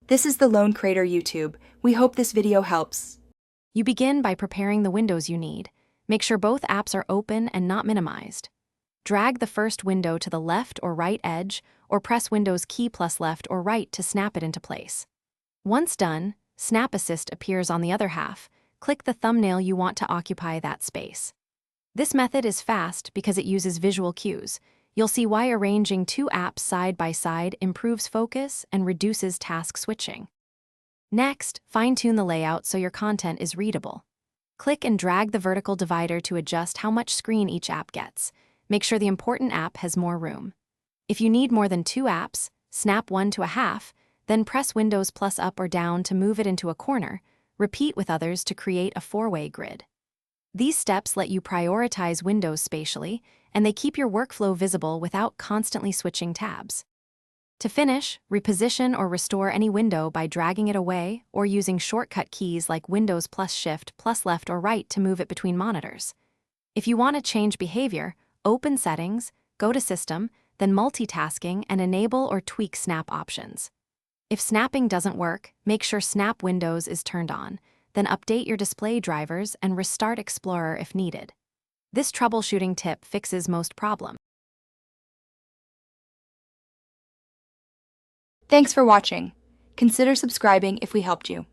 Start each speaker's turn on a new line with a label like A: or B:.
A: This is the Lone Creator YouTube. We hope this video helps.
B: You begin by preparing the windows you need. Make sure both apps are open and not minimized. Drag the first window to the left or right edge, or press Windows key plus left or right to snap it into place. Once done, Snap Assist appears on the other half. Click the thumbnail you want to occupy that space. This method is fast because it uses visual cues. You'll see why arranging two apps side by side improves focus and reduces task switching. Next, fine-tune the layout so your content is readable. Click and drag the vertical divider to adjust how much screen each app gets. Make sure the important app has more room. If you need more than two apps, snap one to a half, then press Windows plus up or down to move it into a corner. Repeat with others to create a four-way grid. These steps let you prioritize windows spatially, and they keep your workflow visible without constantly switching tabs. To finish, reposition or restore any window by dragging it away or using shortcut keys like Windows plus Shift plus left or right to move it between monitors. If you want to change behavior, open Settings, go to System, then Multitasking, and enable or tweak snap options. If snapping doesn't work, make sure Snap Windows is turned on, then update your display drivers and restart Explorer if needed. This troubleshooting tip fixes most problems.
A: Thanks for watching. Consider subscribing if we helped you.